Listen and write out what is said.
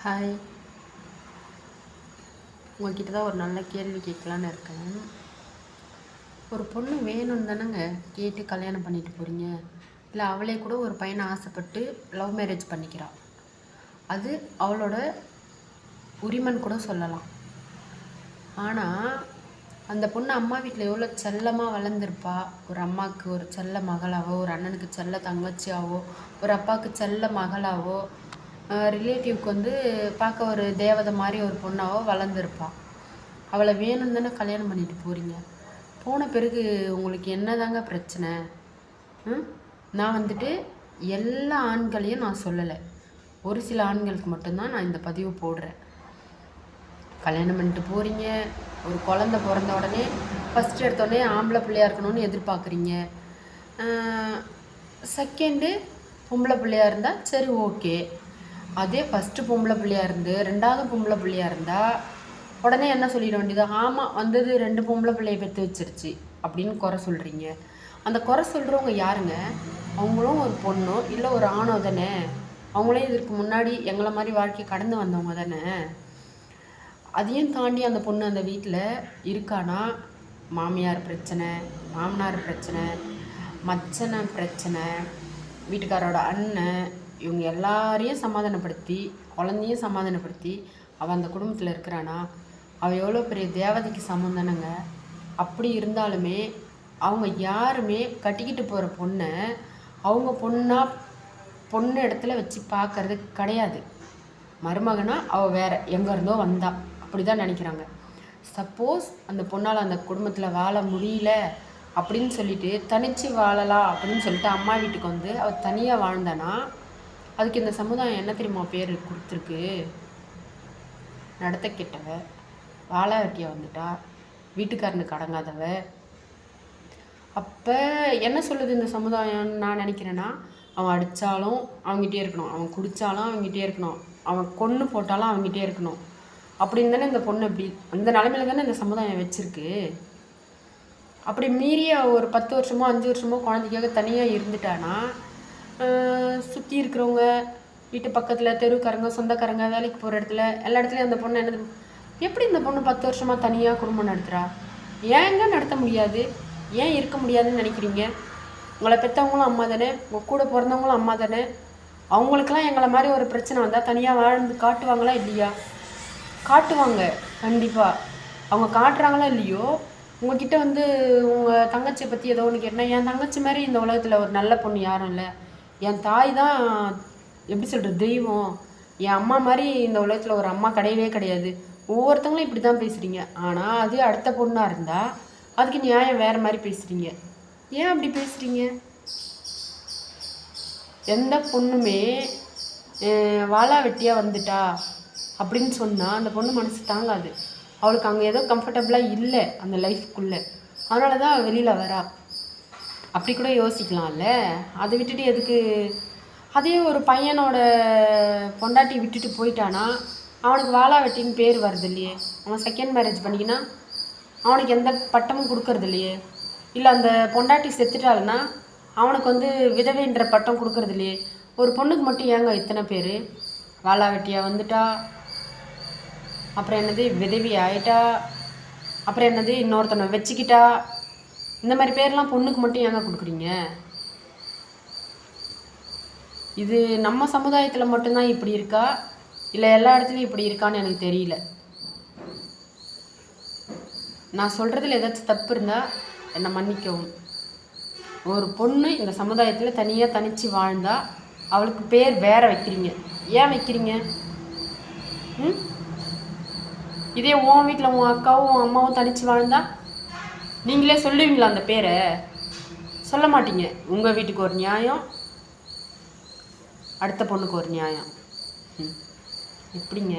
Hi, உங்கள்கிட்ட தான் ஒரு நல்ல கேள்வி கேட்கலான்னு இருக்கேன். ஒரு பொண்ணு வேணும்னு தானேங்க கேட்டு கல்யாணம் பண்ணிட்டு போகிறீங்க. இல்லை அவளே கூட ஒரு பையனை ஆசைப்பட்டு லவ் மேரேஜ் பண்ணிக்கிறாள். அது அவளோட உரிமைன்னு கூட சொல்லலாம். ஆனால் அந்த பொண்ணு அம்மா வீட்டில் எவ்வளோ செல்லமாக வளர்ந்துருப்பா. ஒரு அம்மாவுக்கு ஒரு செல்ல மகளாவோ, ஒரு அண்ணனுக்கு செல்ல தங்கச்சியாவோ, ஒரு அப்பாவுக்கு செல்ல மகளாவோ, ரிலேட்டிவ்க்கு பார்க்க ஒரு தேவதை மாதிரி ஒரு பொண்ணாவோ வளர்ந்துருப்பாள். அவளை வேணும்னு தானே கல்யாணம் பண்ணிட்டு போகிறீங்க. போன பிறகு உங்களுக்கு என்னதாங்க பிரச்சனை? நான் எல்லா ஆண்களையும் நான் சொல்லலை, ஒரு சில ஆண்களுக்கு மட்டும்தான் நான் இந்த பதிவு போடுறேன். கல்யாணம் பண்ணிட்டு போகிறீங்க, ஒரு குழந்த பிறந்த உடனே ஃபஸ்ட்டு எடுத்தோடனே ஆம்பளை பிள்ளையா இருக்கணும்னு எதிர்பார்க்குறீங்க. செகண்டு பொம்பளை பிள்ளையா இருந்தால் சரி, ஓகே. அதே ஃபஸ்ட்டு பொம்பளை பிள்ளையா இருந்து ரெண்டாவது பொம்பளை பிள்ளையா இருந்தால் உடனே என்ன சொல்லிட வேண்டியது? ஆமாம், வந்தது 2 பொம்பளை பிள்ளையை பெற்று வச்சிருச்சு அப்படின்னு குறை சொல்கிறீங்க. அந்த குறை சொல்கிறவங்க யாருங்க? அவங்களும் ஒரு பொண்ணோ இல்லை ஒரு ஆணோ தானே. அவங்களே இதற்கு முன்னாடி எங்களை மாதிரி வாழ்க்கை கடந்து வந்தவங்க தானே. அதையும் தாண்டி அந்த பொண்ணு அந்த வீட்டில் இருக்கானா, மாமியார் பிரச்சனை, மாமனார் பிரச்சனை, மச்சனை பிரச்சனை, வீட்டுக்காரோட அண்ணன், இவங்க எல்லாரையும் சமாதானப்படுத்தி குழந்தையும் சமாதானப்படுத்தி அவள் அந்த குடும்பத்தில் இருக்கிறானா, அவள் எவ்வளோ பெரிய தேவதைக்கு சமம் தானேங்க. அப்படி இருந்தாலுமே அவங்க யாருமே கட்டிக்கிட்டு போகிற பொண்ணை அவங்க பொண்ணு இடத்துல வச்சு பார்க்கறது கிடையாது. மருமகனா அவள் வேற எங்கே இருந்தோ வந்தா அப்படி தான் நினைக்கிறாங்க. சப்போஸ் அந்த பொண்ணால் அந்த குடும்பத்தில் வாழ முடியல அப்படின்னு சொல்லிட்டு தனித்து வாழலாம் அப்படின்னு சொல்லிட்டு அம்மா வீட்டுக்கு அவள் தனியாக வாழ்ந்தானா, அதுக்கு இந்த சமுதாயம் என்ன தெரியுமா பேர் கொடுத்துருக்கு? நடத்த கெட்டவ, வாழா வெட்டியா வந்துட்டா, வீட்டுக்காரனுக்கு அடங்காதவ. அப்போ என்ன சொல்லுது இந்த சமுதாயம்னு நான் நினைக்கிறேன்னா, அவன் அடித்தாலும் அவங்ககிட்டே இருக்கணும், அவன் குடித்தாலும் அவங்ககிட்டே இருக்கணும், அவன் கொன்று போட்டாலும் அவங்ககிட்டே இருக்கணும் அப்படின்னு தானே இந்த பொண்ணு அப்படி அந்த நிலமையில தானே இந்த சமுதாயம் வச்சுருக்கு. அப்படி மீறி ஒரு 10 வருஷமோ 5 வருஷமோ குழந்தைக்காக தனியாக இருந்துட்டானா, சுற்றி இருக்கிறவங்க, வீட்டு பக்கத்தில் தெருக்காரங்க, சொந்தக்காரங்க, வேலைக்கு போகிற இடத்துல எல்லா இடத்துலையும் அந்த பொண்ணு என்ன எப்படி இந்த பொண்ணு 10 வருஷமாக தனியாக குடும்பம் நடத்துகிறா? ஏங்க நடத்த முடியாது? ஏன் இருக்க முடியாதுன்னு நினைக்கிறீங்க? உங்களை பெற்றவங்களும் அம்மா தானே, உங்கள் கூட பிறந்தவங்களும் அம்மா தானே. அவங்களுக்கெல்லாம் எங்களை மாதிரி ஒரு பிரச்சனை வந்தால் தனியாக வாழ்ந்து காட்டுவாங்களா இல்லையா? காட்டுவாங்க கண்டிப்பாக. அவங்க காட்டுறாங்களா இல்லையோ, உங்ககிட்ட உங்கள் தங்கச்சியை பற்றி ஏதோ ஒன்று கேட்டால், என் தங்கச்சி மாதிரி இந்த உலகத்தில் ஒரு நல்ல பொண்ணு யாரும் இல்லை, என் தாய் தான் எப்படி சொல்கிறது தெய்வம், என் அம்மா மாதிரி இந்த உலகத்தில் ஒரு அம்மா கிடையவே கிடையாது. ஒவ்வொருத்தவங்களும் இப்படி தான் பேசுகிறீங்க. ஆனால் அது அடுத்த பொண்ணாக இருந்தால் அதுக்கு நியாயம் வேறு மாதிரி பேசுகிறீங்க. ஏன் அப்படி பேசுகிறீங்க? எந்த பொண்ணுமே வாழா வெட்டியாக வந்துட்டா அப்படின்னு சொன்னால் அந்த பொண்ணு மனசு தாங்காது. அவளுக்கு அங்கே ஏதோ கம்ஃபர்டபுளாக இல்லை அந்த லைஃப்குள்ளே, அதனால தான் அவள் வெளியில் வரா. அப்படி கூட யோசிக்கலாம்ல. அதை விட்டுட்டு எதுக்கு? அதே ஒரு பையனோட பொண்டாட்டி விட்டுட்டு போயிட்டானா அவனுக்கு வாழா வெட்டின்னு பேர் வருது இல்லையே. அவன் செகண்ட் மேரேஜ் பண்ணிக்கினா அவனுக்கு எந்த பட்டமும் கொடுக்கறது இல்லையே. இல்லை அந்த பொண்டாட்டி செத்துட்டாள்னா அவனுக்கு விதவைன்ற பட்டம் கொடுக்கறது இல்லையே. ஒரு பொண்ணுக்கு மட்டும் ஏங்க இத்தனை பேர்? வாழா வெட்டியாக வந்துட்டா, அப்புறம் என்னது விதவி ஆயிட்டா, அப்புறம் என்னது இன்னொருத்தனை வச்சுக்கிட்டா, இந்த மாதிரி பேர்லாம் பொண்ணுக்கு மட்டும் ஏங்க கொடுக்குறீங்க? இது நம்ம சமுதாயத்தில் மட்டும்தான் இப்படி இருக்கா, இல்லை எல்லா இடத்துலையும் இப்படி இருக்கான்னு எனக்கு தெரியல. நான் சொல்கிறதுல ஏதாச்சும் தப்பு இருந்தால் என்னை மன்னிக்கவும். ஒரு பொண்ணு இந்த சமுதாயத்தில் தனியாக தனித்து வாழ்ந்தா அவளுக்கு பேர் வேற வைக்கிறீங்க. ஏன் வைக்கிறீங்க? இதே உன் வீட்டில் உன் அக்காவும் உன் அம்மாவும் தனித்து வாழ்ந்தா நீங்களே சொல்லுவீங்களா அந்த பேரை? சொல்ல மாட்டீங்க. உங்கள் வீட்டுக்கு ஒரு நியாயம், அடுத்த பொண்ணுக்கு ஒரு நியாயம். எப்படிங்க?